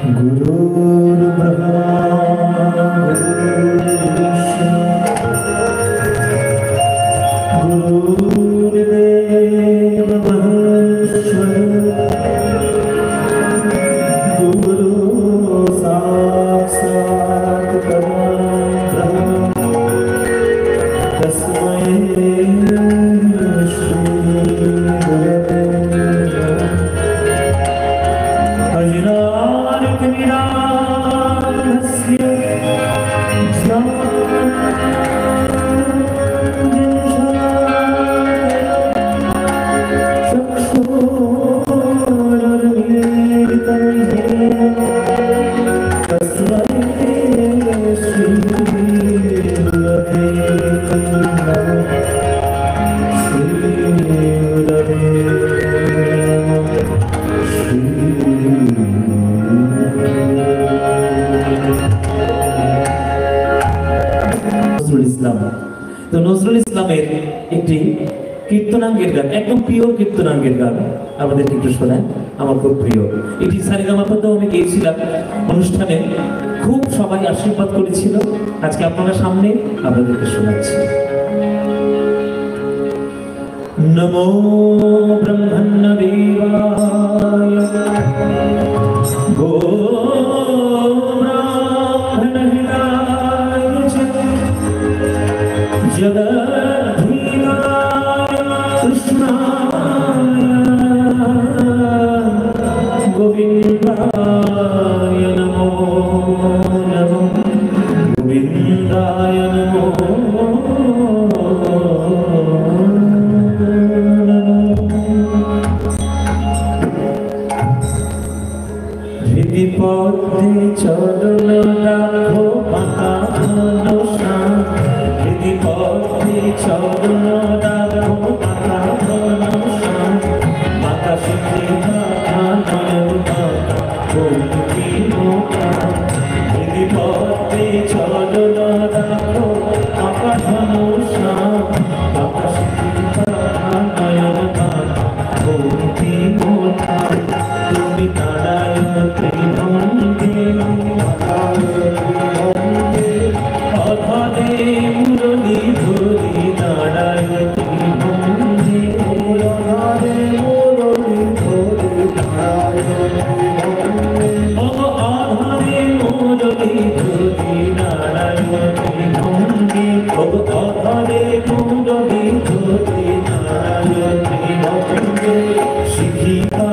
गुरुर्ब्रह्मा गुरुर्देव महेश्वर गुरु साक्षात् परब्रह्म तस्मै श्री गुरवे अजनार्कनिरामस्य तो नजरुल इस्लामेर একটি কীর্তনাঙ্গের গান একদম পিওর কীর্তনাঙ্গের গান আমাদের একটু শোনায় আমার খুব প্রিয় এটি সারেগামাপাতেও আমি গেয়েছিলাম অনুষ্ঠানে খুব সবাই আশীর্বাদ করেছিল আজকে আপনাদের সামনে আপনাদেরকে শোনাচ্ছি নমো ব্রহ্মণ্যদেবায় গো जगद्धिनाय कृष्णाय गोविन्दाय नमो नमो गोविन्दाय नमो हृदि पद्मे चरण राखो माता धनुषा हृदि पद्मे चरण राखो माता धनुषा माता सिद्धिदा नयन माता गोमती मोटा हृदि पद्मे चरण राखो माता धनुषा माता सिद्धिदा नयन माता गोमती मोटा তুমি নারায়ণ ত্রিভঙ্গে অধরে মুরলী ধরি নারায়ণ ত্রিভঙ্গে অধরে মুরলী ধরি নারায়ণ অধরে মুরলী ধরি নারায়ণ ত্রিভঙ্গে অধরে মুরলী ধরি নারায়ণ ত্রিভঙ্গে শিখিকা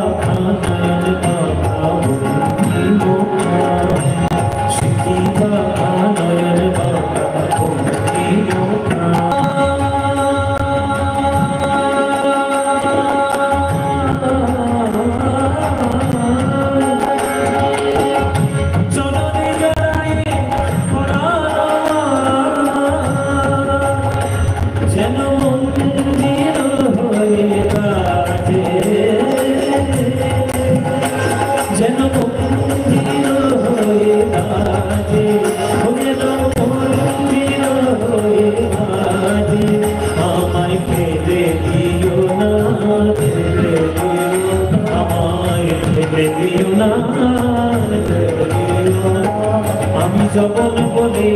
আমি যখন বলে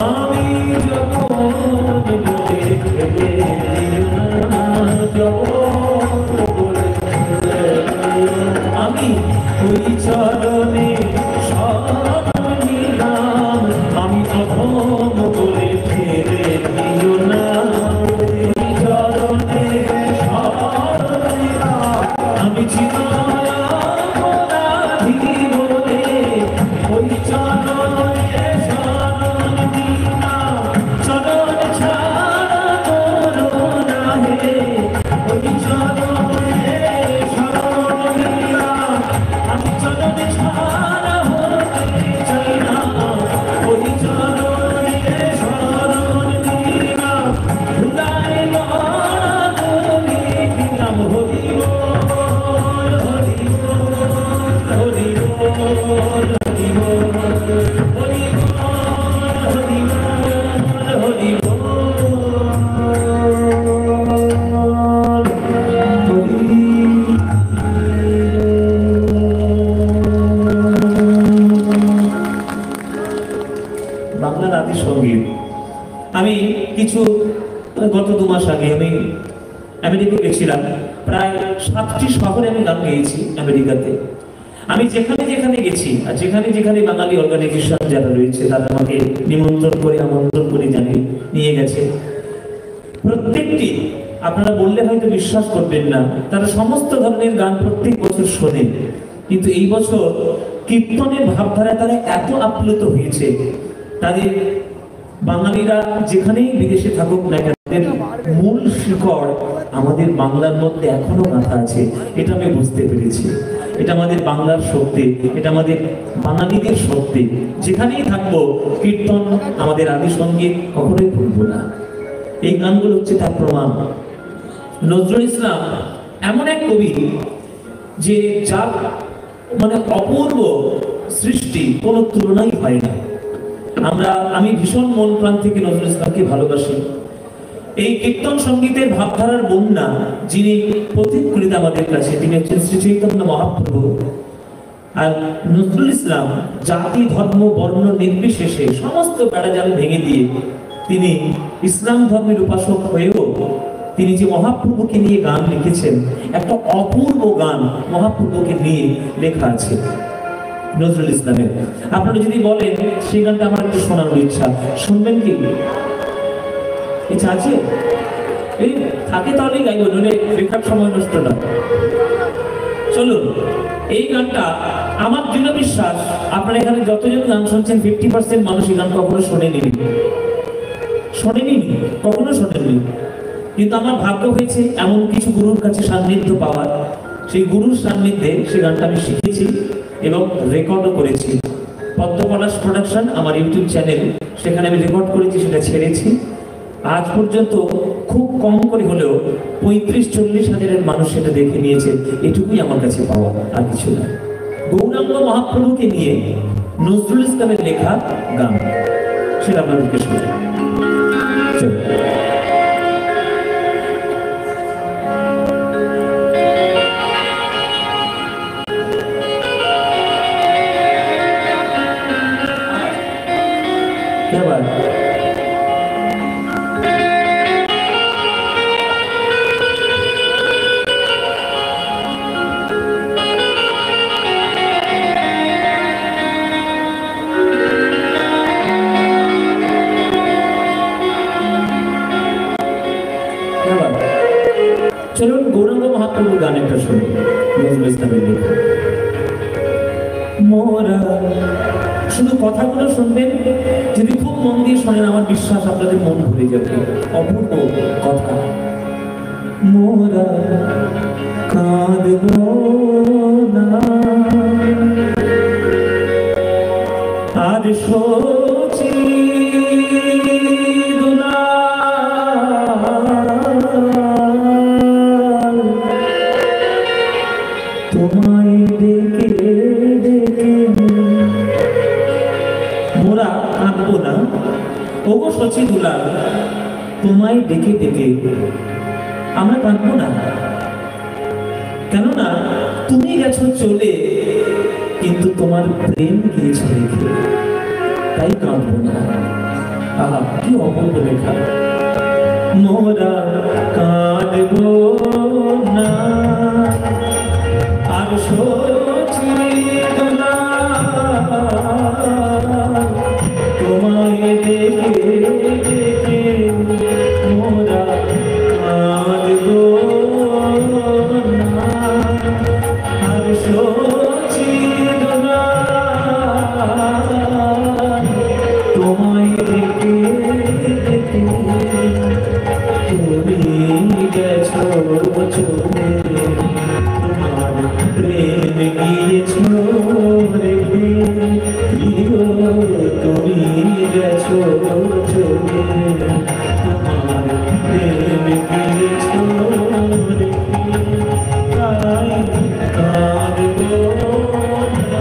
আমি আমি ওই চরণে সব নিলাম আমি যখন বলে ফেলে দিও না আমি চিন্তা বলে মাস আগে আমি আমেরিকা গেছিলাম। প্রায় 7টি শহরে আমি গান গেয়েছি আমেরিকাতে। আমি যেখানে যেখানে গেছি আর যেখানে যেখানে বাঙালি অর্গানাইজেশন যারা রয়েছে তারা আমাকে নিমন্ত্রণ করে আমন্ত্রণ করে জানিয়ে নিয়ে গেছে। প্রত্যেকটি আপনারা বললে হয়তো বিশ্বাস করবেন না, তারা সমস্ত ধরনের গান প্রত্যেক বছর শোনে, কিন্তু এই বছর কীর্তনের ভাবধারায় তারা এত আপ্লুত হয়েছে। তাদের বাঙালিরা যেখানেই বিদেশে থাকুক না কেন, তাদের মূল শিকড় আমাদের বাংলার মধ্যে এখনো গাঁথা আছে। এটা আমি বুঝতে পেরেছি। এটা আমাদের বাংলার শক্তি, এটা আমাদের বাঙালিদের শক্তি। যেখানেই থাকবো কীর্তন আমাদের আদি সঙ্গীত কখনোই ভুলবো না। এই গানগুলো হচ্ছে তার প্রমাণ। নজরুল ইসলাম এমন এক কবি যে যার মানে অপূর্ব সৃষ্টি কোনো তুলনাই হয় না। আমি ভীষণ মন প্রাণ থেকে নজরুল ইসলামকে ভালোবাসি। এই কীর্তন সঙ্গীতের ভাবধারার বন্যা যিনি প্রতিকৃত আমাদের কাছে, তিনি হচ্ছেন শ্রী চৈতন্য মহাপ্রভু। আর নজরুল ইসলাম জাতি ধর্ম বর্ণ নির্বিশেষে সমস্ত বেড়াজাল ভেঙে দিয়ে তিনি ইসলাম ধর্মের উপাসক হয়েও তিনি যে মহাপ্রভুকে নিয়ে গান লিখেছেন, একটা অপূর্ব গান মহাপ্রভুকে নিয়ে লেখা আছে নজরুল ইসলামের। আপনারা যদি বলেন সেই গানটা আমার একটু শোনানোর ইচ্ছা, শুনবেন কি? ইচ্ছা আছে? এই থাকে তাহলেই গাইব, নইলে বেকার সময় নষ্ট না। চলুন, এই গানটা আমার দৃঢ় বিশ্বাস আপনারা এখানে যতজন গান শুনছেন 50% মানুষ এই গান কখনো শোনেনি, কখনো শোনেনি। কিন্তু আমার ভাগ্য হয়েছে এমন কিছু গুরুর কাছে সান্নিধ্য পাওয়ার। সেই গুরুর সান্নিধ্যে সেই গানটা আমি শিখেছি এবং রেকর্ডও করেছি। পদ্মপলাশ প্রোডাকশন আমার ইউটিউব চ্যানেল, সেখানে আমি রেকর্ড করেছি, সেটা ছেড়েছি। আজ পর্যন্ত খুব কম করে হলেও 35-40 হাজারের মানুষ সেটা দেখে নিয়েছে। এটুকুই আমার কাছে পাওয়া, আর কিছু না। গৌরাঙ্গ মহাপ্রভুকে নিয়ে নজরুল ইসলামের লেখা গান, সেটা আপনাদেরকে শোনাই। চলুন গৌরাঙ্গ মহাপ্রভুর গান একটা শুনি, নজরুল ইসলামের লেখা। মোরা, শুধু কথাগুলো শুনবেন, যদি খুব মন দিয়ে শোনেন আমার বিশ্বাস আপনাদের মন ভরে যাবে। অপূর্ব কথা। মোরা কাঁদবো না আর সোচি তোমায় ডেকে ডেকে। মোরা কাঁদবো না, ওগো সচি দুলাল, তোমায় ডেকে ডেকে আমরা কাঁদবো না। কেননা তুমি গেছো চলে, কিন্তু তোমার প্রেম গিয়েছে রেখে, তাই কাঁদবো না। আহা, কি অপূর্ব লেখা। মোরা কাঁদবো না আর সোচি না, তোমায় দেখে দেখে মোরা কাঁদবো না আর সোচি না, তোমায় দেখে দেখে তুমি গেছো চলে, প্রেম গিয়েছো রেখে, তুমি গেছো চলে, তোমার প্রেম গিয়েছো রেখে, তাই কাঁদবো না।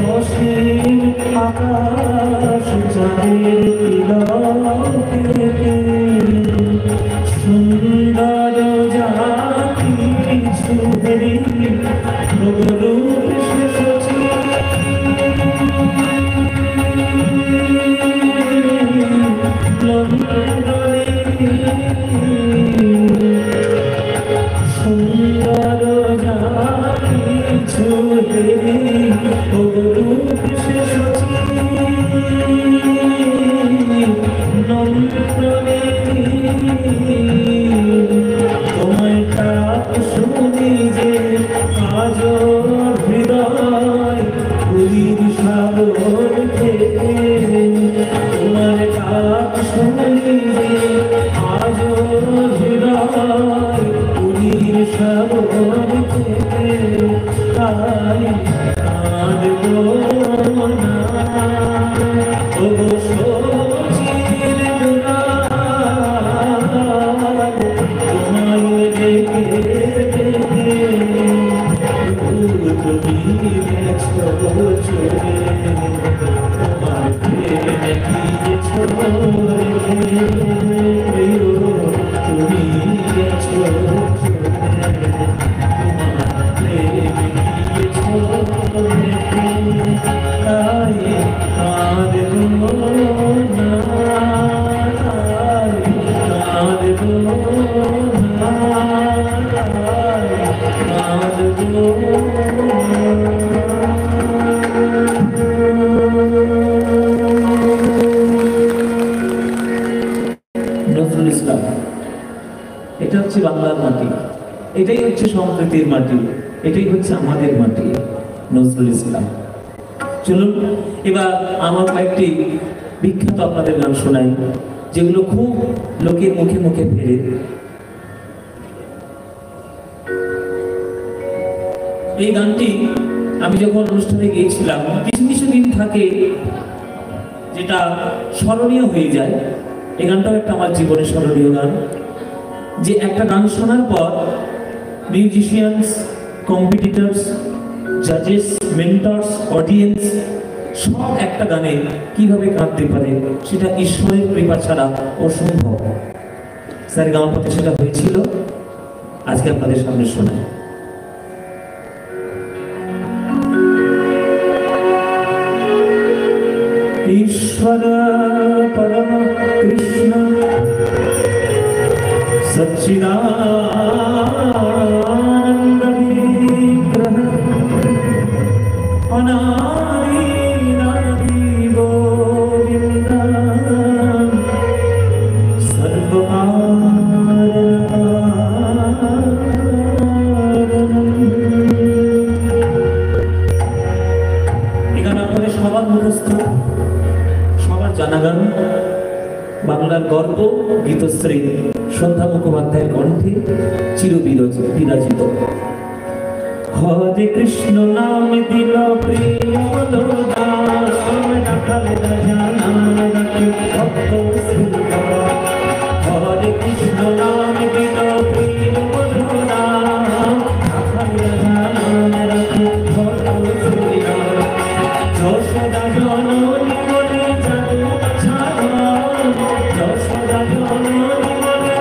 অসীম আকাশ চাঁদের তিলকে সুন্দর জাতি সুন্দরী রূপ শেষে সুন্দর জাতি সুন্দরী রূপ শেষে তোমায় ডাক শুনি যে আজ হৃদয় পুরীর সাগর থেকে তোমার ডাক শুনি যে আজ হৃদয় পুরীর সাগর থেকে তাই কাঁদবো না নজরুল ইসলাম, এটা হচ্ছে বাংলার মাটি, এটাই হচ্ছে সম্প্রীতির মাটি, এটাই হচ্ছে আমাদের মাটি। নজরুল ইসলাম। চলুন এবার আমার কয়েকটি বিখ্যাত আপনাদের গান শোনাই, যেগুলো খুব লোকের মুখে মুখে ফেরে। এই গানটি আমি যখন অনুষ্ঠানে গিয়েছিলাম, কিছু কিছু দিন থাকে যেটা স্মরণীয় হয়ে যায়। এই গানটাও একটা আমার জীবনের স্মরণীয় গান, যে একটা গান শোনার পর মিউজিশিয়ানস, কম্পিটিটরস, জাজেস, মেন্টরস, অডিয়েন্স সব একটা গানে কিভাবে কাঁদতে পারে সেটা ঈশ্বরের কৃপা ছাড়া অসম্ভব। সারেগামাপাতে সেটা হয়েছিল, আজকে আপনাদের সামনে শোনাই। ईश्वर परम कृष्ण सच्चिदानंद विग्रह अनादि नादि गोविंद এখানে আপনাদের সবার মুখস্থ, জানা গান, বাংলার গর্ব গীতশ্রী সন্ধ্যা মুখোপাধ্যায়ের কণ্ঠে চিরবিরাজিত। হরে কৃষ্ণ নাম দিল প্রিয় হরে কৃষ্ণ নাম দিল প্রিয় যশোদা জননী বলে যশোদা জননী বলে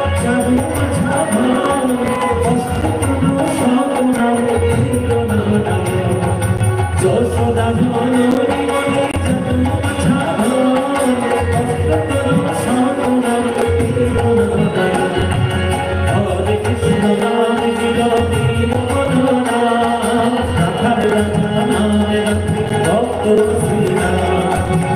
হরে কৃষ্ণ নাম দিল প্রিয় ভক্ত শ্রীরাম।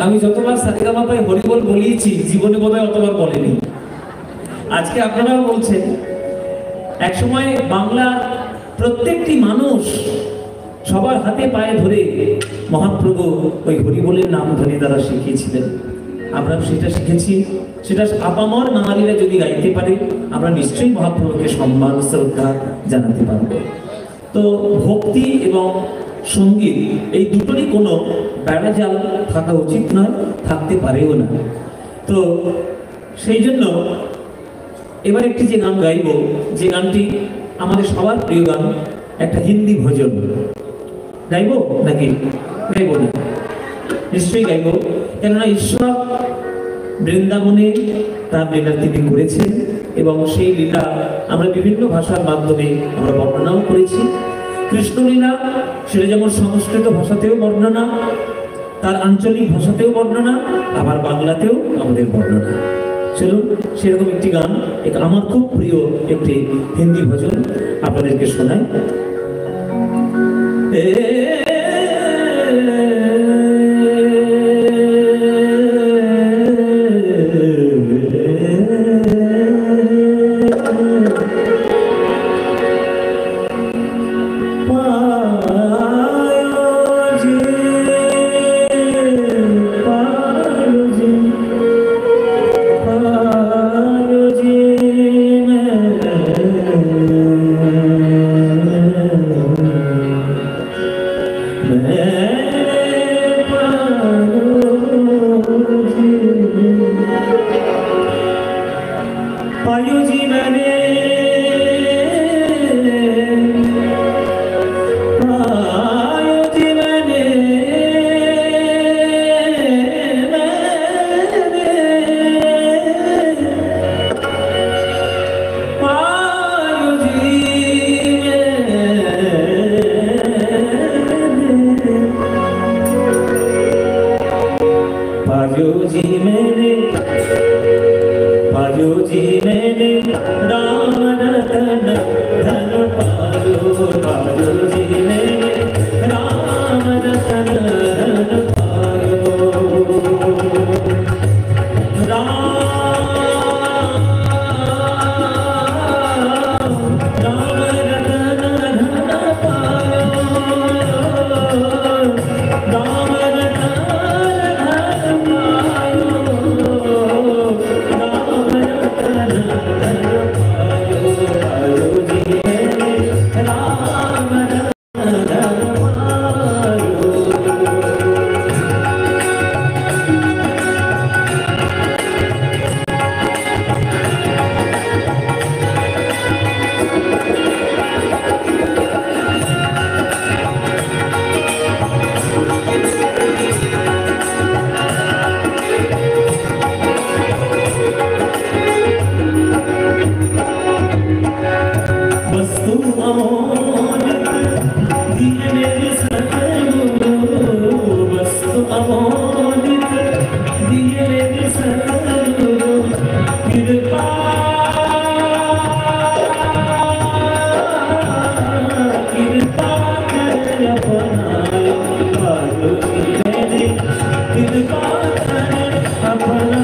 আমি যতবার সারেগামাপায় হরিবল বলিয়েছি জীবনে বোধহয় অতবার বলেনি। আজকে আপনারাও বলছেন। একসময় বাংলা প্রত্যেকটি মানুষ সবার হাতে পায়ে ধরে মহাপ্রভু ওই হরিবলের নাম ধরে তারা শিখিয়েছিলেন। আমরা সেটা শিখেছি, সেটা আপামর বাঙালিরা যদি গাইতে পারে আমরা নিশ্চয়ই মহাপ্রভুকে সম্মান শ্রদ্ধা জানাতে পারব। তো ভক্তি এবং সঙ্গীত এই দুটোরই কোনো বেড়াজাল থাকা উচিত নয়, থাকতে পারেও না। তো সেই জন্য এবার একটি যে গান গাইব, যে গানটি আমাদের সবার প্রিয় গান, একটা হিন্দি ভজন গাইব নাকি? গাইব না? নিশ্চয়ই গাইব, কেননা ঈশ্বর বৃন্দাবনে তার লীলা তিনি করেছেন এবং সেই লীলা আমরা বিভিন্ন ভাষার মাধ্যমে আমরা বর্ণনাও করেছি। কৃষ্ণলীলা সেটা যেমন সংস্কৃত ভাষাতেও বর্ণনা, তার আঞ্চলিক ভাষাতেও বর্ণনা, আবার বাংলাতেও আমাদের বর্ণনা। চলুন সেরকম একটি গান, আমার খুব প্রিয় একটি হিন্দি ভজন আপনাদেরকে শোনাই। Rama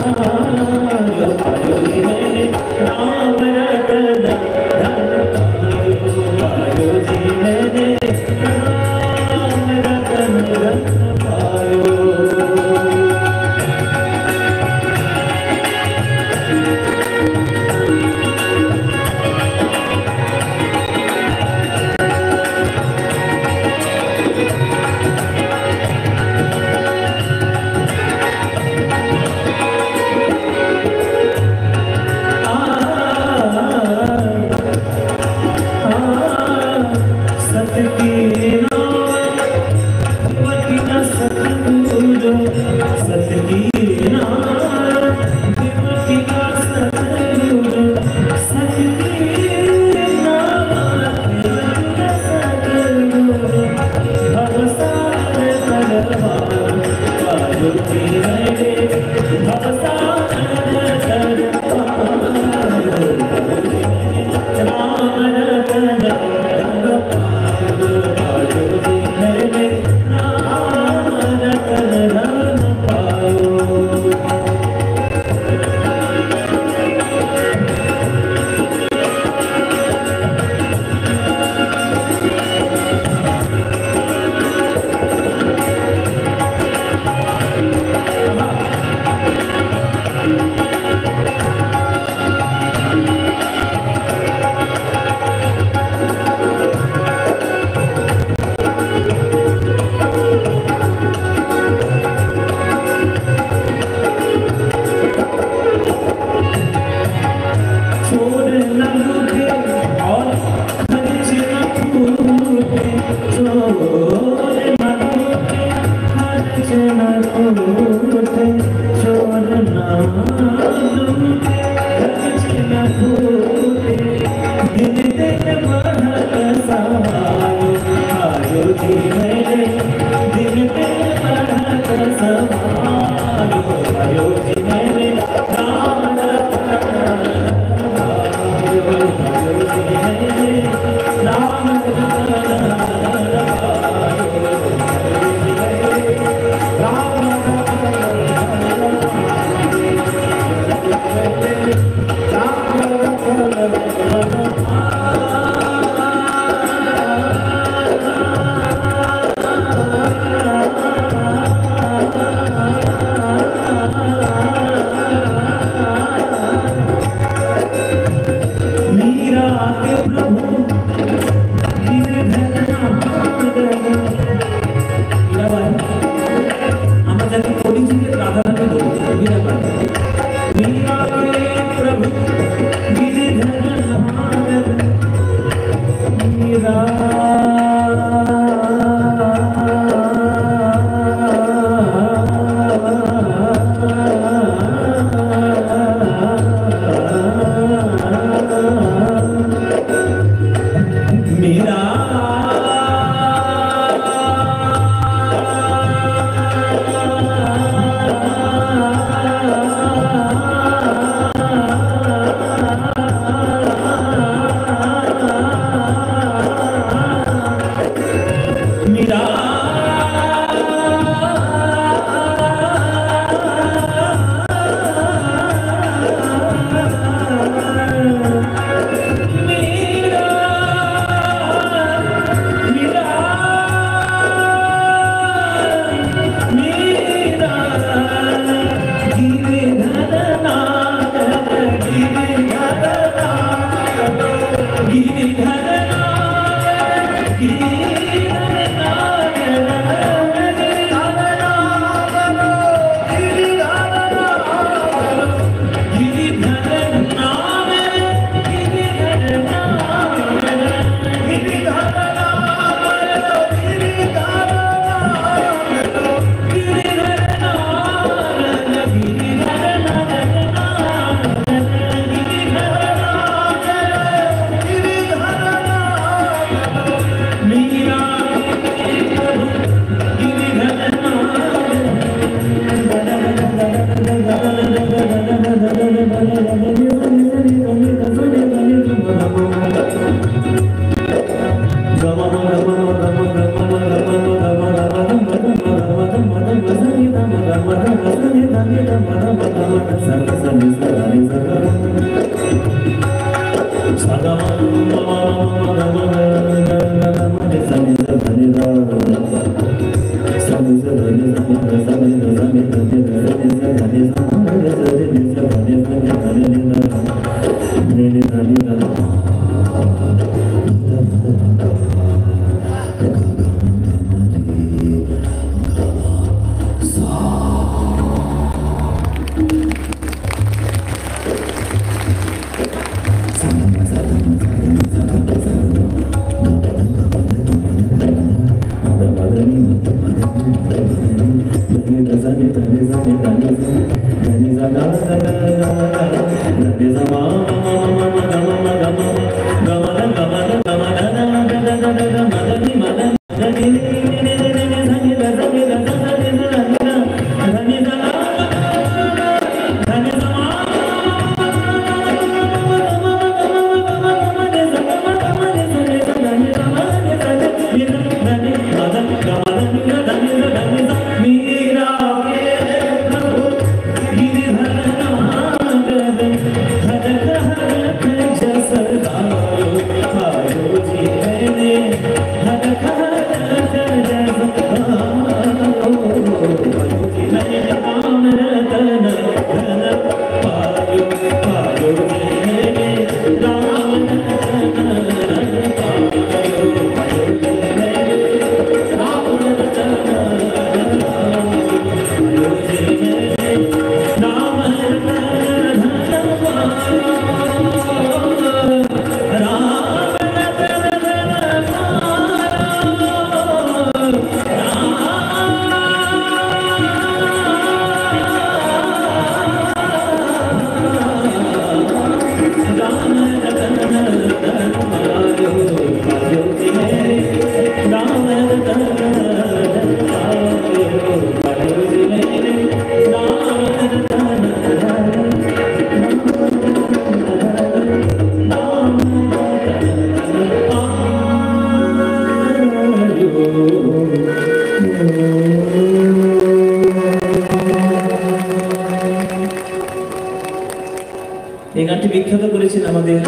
এই গানটি বিখ্যাত করেছেন আমাদের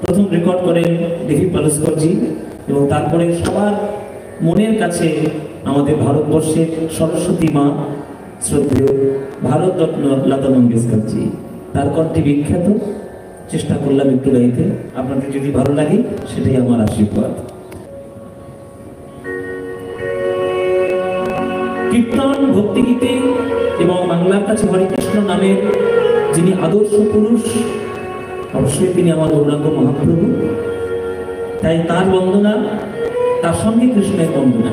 প্রথম রেকর্ড করেন দিলীপ পালস্করজি এবং তারপরে সবার মনের কাছে আমাদের ভারতবর্ষের সরস্বতী মা শ্রদ্ধেয় ভারতরত্ন লতা মঙ্গেশকরজি, তার কণ্ঠে বিখ্যাত। চেষ্টা করলাম একটু গাইতে, আপনাদের যদি ভালো লাগে সেটাই আমার আশীর্বাদ। কীর্তন, ভক্তিগীতে এবং বাংলার কাছে হরিকৃষ্ণ নামের যিনি আদর্শ পুরুষ, অবশ্যই তিনি আমার গৌরাঙ্গ মহাপ্রভু। তাই তার বন্দনা, তার সঙ্গে কৃষ্ণের বন্দনা।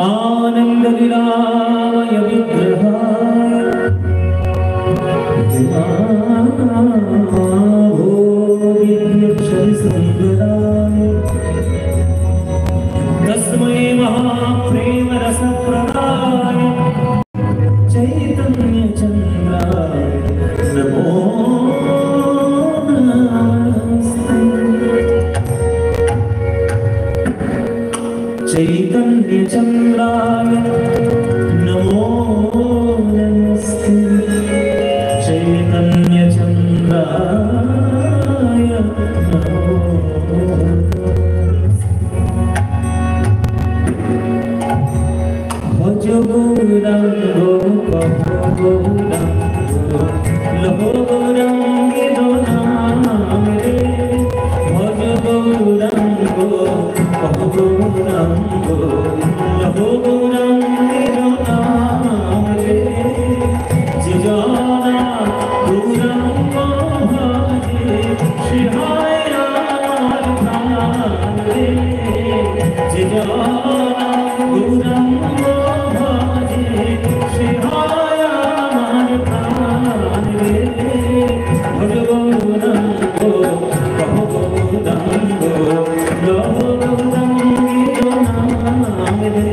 आनंद लीलामय विग्रहाय तस्मै महाप्रेम रस प्रदाय चैतन्य चंद्राय नमो चैतन्य चंद्राय नमो नमस्ते। चैतन्य चंद्राय नमो भज गौरांग लहो गौरांग दो नाम रे, भज गौरांग लहो गौरांग लहो गौरांग दो नाम रे, जे जाना गौरांग भजे शिहाय राम प्राण रे, जे जाना गौरांग भजे शिहाय राम प्राण रे, भज गौरांग लहो गौरांग लहो गौरांग दो नाम रे,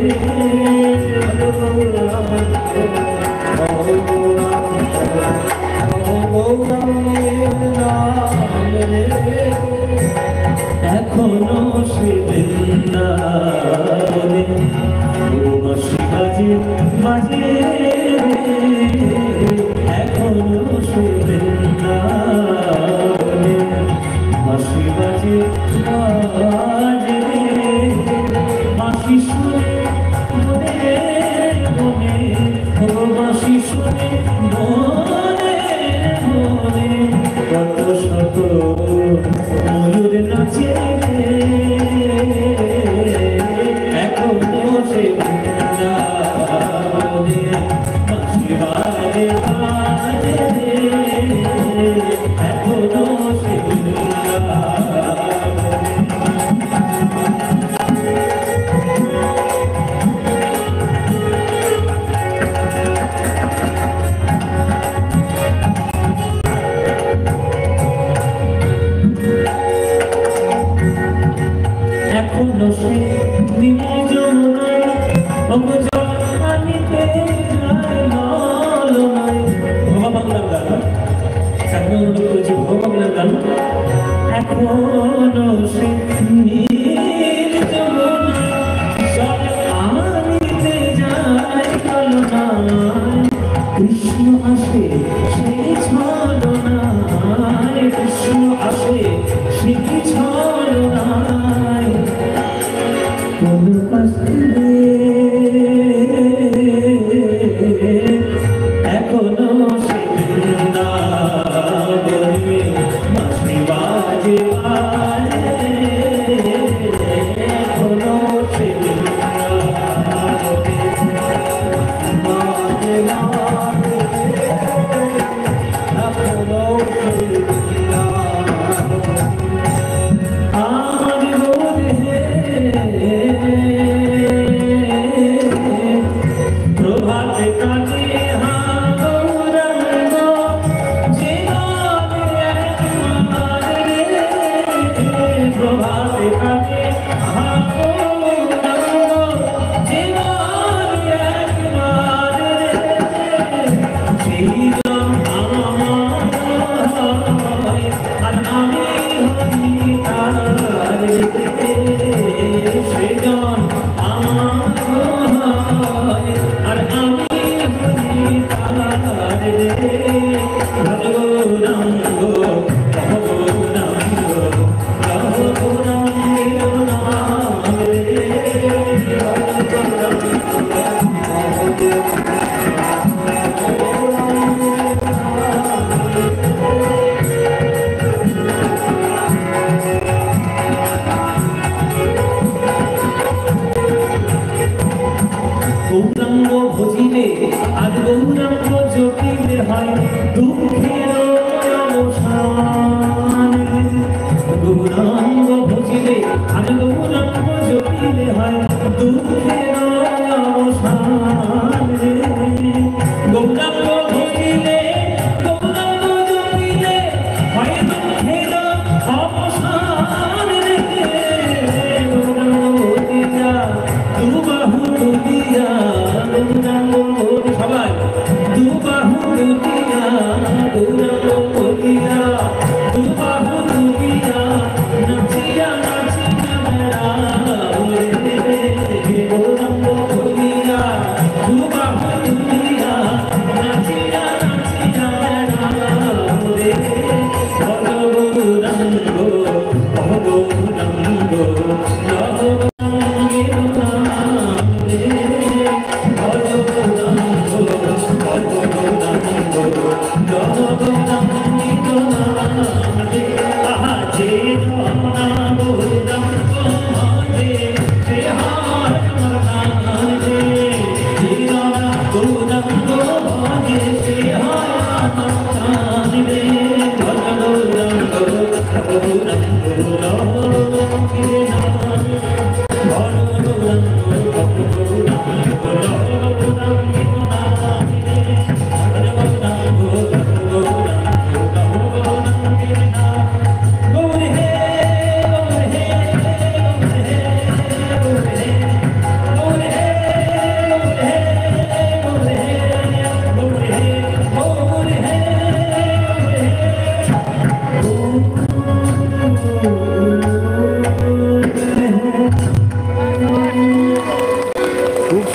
भज गौरांग लहो गौरांग नाम रे। एखोनो सে বৃন্দাবনে বাজে বাজে এখনো সে বৃন্দাবনে বাঁশি বাজে বাজে বাঁশি শুনে মনে মনে ও বাঁশি শুনে মনে মনে কত শত ময়ূর নাচে এখনো সে বৃন্দাবনে বাঁশি বাজে বাজে এখনো সে এখনো সে নীল যমুনায় অঙ্গজল আনিতে যায় লালনায়। ভবা বাংলার গান, সামনে অনুরোধ করেছি ভবা বাংলার গান। এখনো সে নীল যমুনায় জল আনিতে যায় লালনায়। কৃষ্ণ আসে সেই ছলনায়, কৃষ্ণ আসে সেই ছলনায়। কোন পাশে এখনো সে বৃন্দাবনে বাঁশি বাজে বাজে এখনো সে বৃন্দাবনে বাজে বাজে এখনো সে বৃন্দাবনে। আমার বোধে প্রভাতে কাটে হাওড়াঙ্গ জীবনে একবার রে, প্রভাতে কাটে হাওড়াঙ্গ জীবনে একবার রে। জীবন আমার আর আমি হই তার রে, জীবন আমার আর আমি হই তার রে। গৌরাঙ্গ গৌরাঙ্গ গৌরাঙ্গের নাম রে, গৌরাঙ্গ ভজিলে আর গৌরাঙ্গ জপিলে হয় দুঃখের অবসান। গৌরাঙ্গ ভজিলে আর গৌরাঙ্গ জপিলে হয় দুঃখের অবসান। গৌরাঙ্গ ভজিলে গৌরাঙ্গ জপিলে হয় দুঃখের অবসান। গৌরাঙ্গ ভজিলা দুবাহু দিয়া গৌরাঙ্গ সবাই দুবাহু দিয়া গৌরাঙ্গ দিয়া দুবাহু দিয়া নাচিয়া নাচিয়া বেড়াবে গৌরাঙ্গ দিয়া দুবাহু দিয়া নাচিয়া নাচিয়া বেড়াবে। গৌরাঙ্গ গৌরাঙ্গ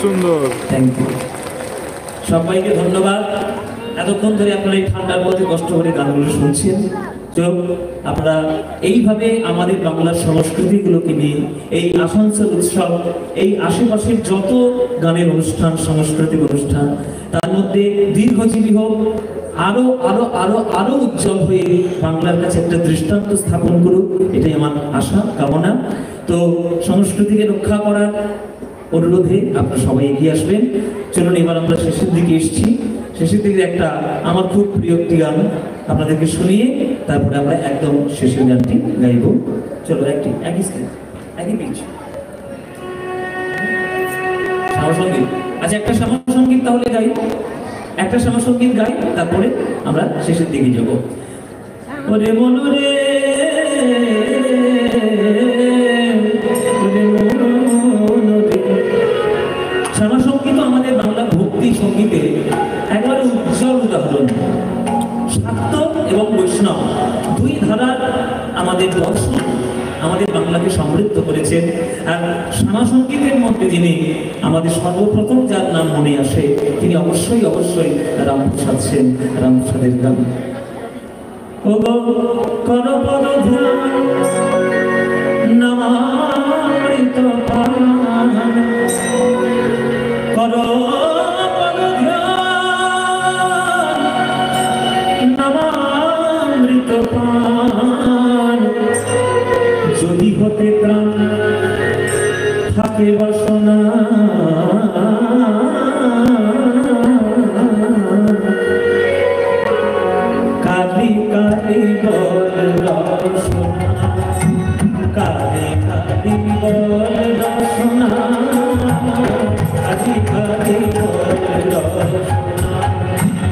সুন্দর। থ্যাংক ইউ, সবাইকে ধন্যবাদ। এতক্ষণ ধরে আপনারা এই ঠান্ডার মধ্যে কষ্ট করে গানগুলো শুনছেন। তো আপনারা এইভাবে আমাদের বাংলার সংস্কৃতিগুলোকে নিয়ে এই আসানসোল উৎসব, এই আশেপাশের যত গানের অনুষ্ঠান, সাংস্কৃতিক অনুষ্ঠান, তার মধ্যে দীর্ঘজীবী হোক, আরো আরো আরো আরো উজ্জ্বল হয়ে বাংলার কাছে একটা দৃষ্টান্ত স্থাপন করুক, এটাই আমার আশা, কামনা। তো সংস্কৃতিকে রক্ষা করার অনুরোধে আপনারা সবাই এগিয়ে আসবেন। চলুন এবার আমরা শেষের দিকে এসেছি। শেষের দিকে একটা আমার খুব প্রিয় একটি গান আপনাদেরকে শুনিয়ে তারপরে আমরা একদম শেষের গানটি গাইব। চলো একই পিচ শ্যামাসঙ্গীত। আচ্ছা, একটা শ্যামাসঙ্গীত তাহলে গাই, একটা শ্যামাসঙ্গীত গাই, তারপরে আমরা শেষের দিকে যাব। ওরে মনোরে শ্যামাসঙ্গীত আমাদের বাংলা ভক্তি সঙ্গীতের একবারে উজ্জ্বল উদাহরণ। শাক্ত এবং বৈষ্ণব দুই ধারার আমাদের দর্শন আমাদের বাংলাকে সমৃদ্ধ করেছেন। আর শ্যামাসঙ্গীতের মধ্যে যিনি আমাদের সর্বপ্রথম যার নাম মনে আসে তিনি অবশ্যই অবশ্যই রামপ্রসাদ সেন, রামপ্রসাদের গান। ও গো কর পদ ধ্যান নামামৃত পান, কর পদ ধ্যান নামামৃত পান, যদি হতে প্রাণ থাকে বাসনা, কালি কালি বল রসনা, কালি কালি বল রসনা, কালি কালি বল রসনা,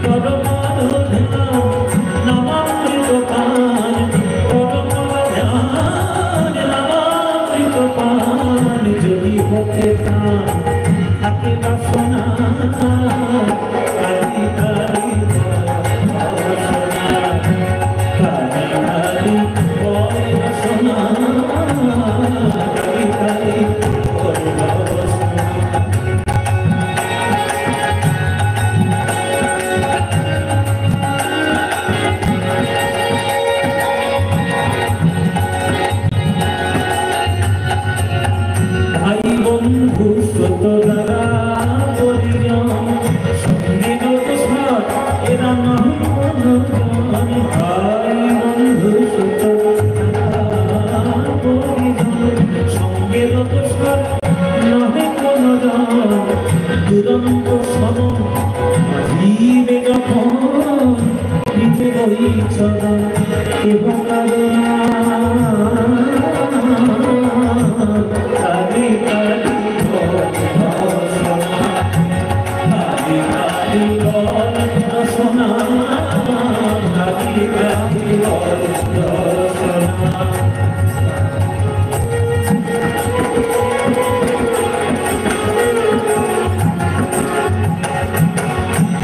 কর পদ ধ্যান নামামৃত পান, কর পদ ধ্যান নামামৃত পান, যদি হতে প্রাণ থাকে বাসনা, কালি কালি ভাই বন্ধু সতরা পরিজন সঙ্গে নদসার এরা নয় কোনজন, ভাই বন্ধু সতরা পরিজন সঙ্গে নদসার নয় কোনজন, দুরন্ত সম জীবে যখন দিতে বই চরণ এবং কালি কালি রসনা, কালি কালি রসনা।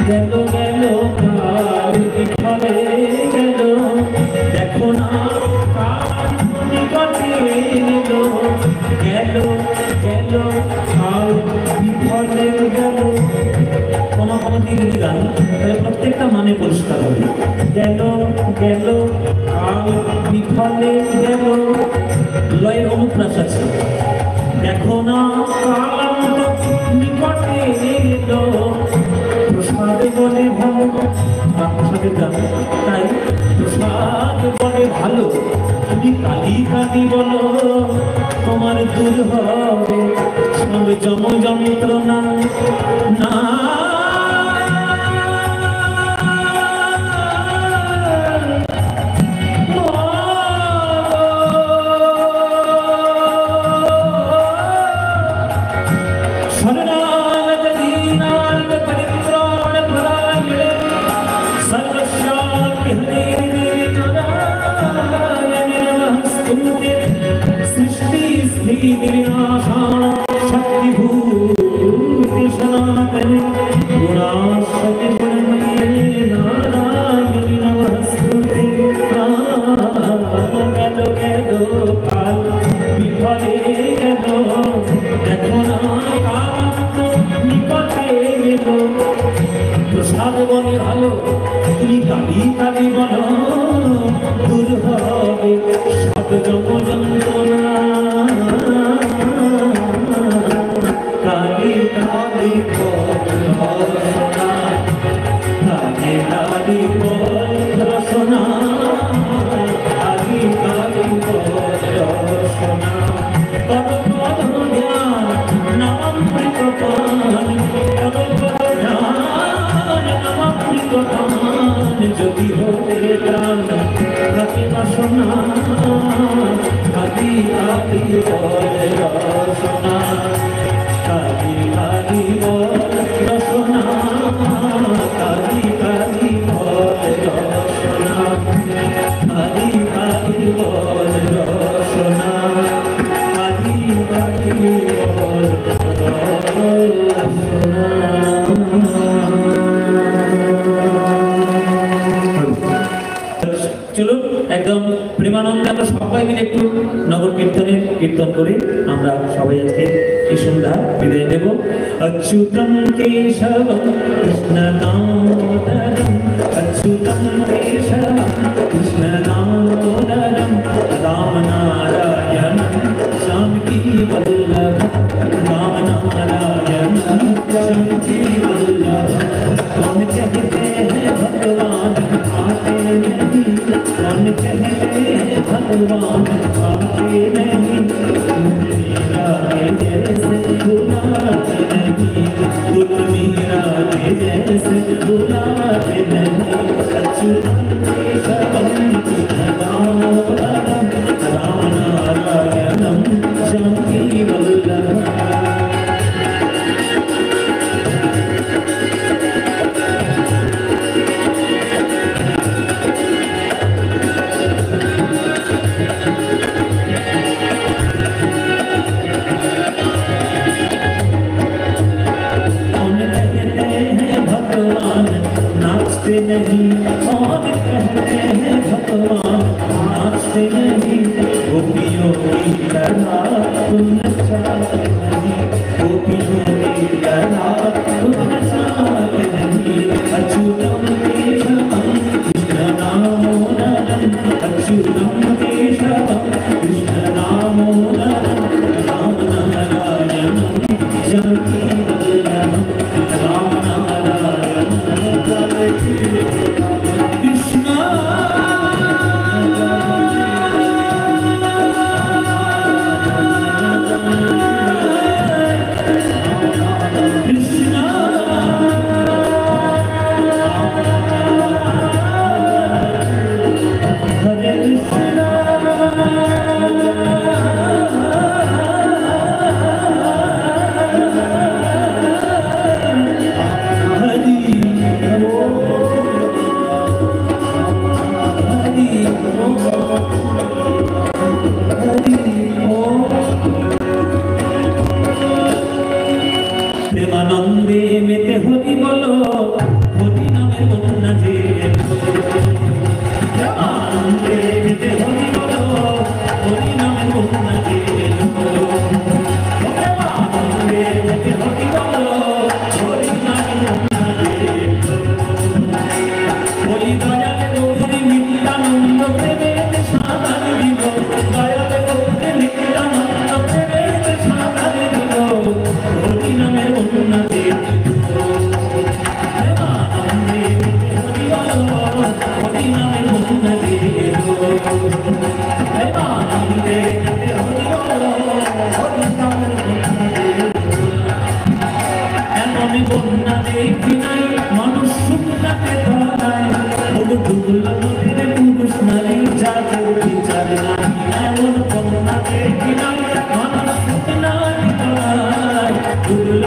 গেল গেল কার বিফলে গেল, দেখো না কার নিকটে এলো, গেল গেল কার বিফলে গেল। ক্ষমা ক্ষমা দিয়ে যদি গান তাহলে প্রত্যেকটা মানে পরিষ্কার হবে। গেল গেল কার বিফলে গেল, লয়ের অনুপ্রাস আছে। দেখো না কার নিকটে এলো, প্রসাদ বলে ভালো, প্রসাদের গান, তাই প্রসাদ বলে ভালো, তুমি কালি কালি বলো, তোমার দূর হবে সব জম যন্ত্রণা না। सृष्टि स्थिति विनाशा शक्ति भूत सनातन প্রসাদ বলে ভালো, তুমি কালি কালি বলো, দূর হবে সব জম যন্ত্রণা। কালি কালি কালি কালি রসনা, কালি কালি রসনা। যদি হতে প্রাণ থাকে বাসনা, কালি কালি বলে রসনা, কালি কালি বলে রসনা, কালি কালি বলে রসনা, কালি কালি বলে রসনা, কালি কালি বলে রসনা। চলুন একদম প্রেমানন্দে আমরা সবাই মিলে একটু নগর কীর্তনের কীর্তন করি। আমরা সবাই আজকে এই সন্ধ্যা বিদায় দেব। অচ্যুতম কেশবম কৃষ্ণ দামোদরম, অচ্যুতম কেশবম কৃষ্ণ দামোদরম, রাম নারায়ণম जानकी वल्लभ, राम नारायणम जानकी वल्लभ। कौन कहते हैं भगवान आते नहीं, कौन कहते हैं भगवान आते नहीं, मीरा के जैसे बुलाते नहीं, तुम मीरा के जैसे बुलाते नहीं। अच्युतम केशवम कृष्ण दामोदरम, राम नारायणम जानकी वल्लभ। नाचते नहीं, और कहते हैं भगवान नाचते नहीं, गोपियों की तरह तुम नचाते नहीं, गोपियों की तरह तुम नचाते नहीं। अच्युतम केशवम कृष्ण दामोदरम, अच्युतम केशवम कृष्ण दामोदरम, राम नारायणम जानकी वल्लभ, राम नारायणम कृष्ण। প্রেমানন্দে মেতে হরি বলো, হরি নামে বন্যা যে, প্রেমানন্দে মেতে হরি বলো, হরি নামে বন্যা যে, প্রেমানন্দে মেতে হরি বলো, হরি নামে বন্যা যে। হরি দয়ালে গৌরী নিত্যানন্দ প্রেমেতে সাঁতার দিব, দয়ালে গৌরী নিত্যানন্দ প্রেমেতে সাঁতার দিব, হরি নামে বন্যা যে। প্রেমানন্দে মেতে হরি বলো, হরি নামে বন্যা যে, প্রেমানন্দে মেতে হরি বলো, হরি নামে বন্যা যে। এমনই বন্যা দেখি নাই মানুষ শুকনাতে ধরায়, ডুবল নদীর পুরুষ নারী যাদের বিচার নাই। এমন বন্যা দেখি নাই মানুষ শুকনাতে ধরায়, ডুবল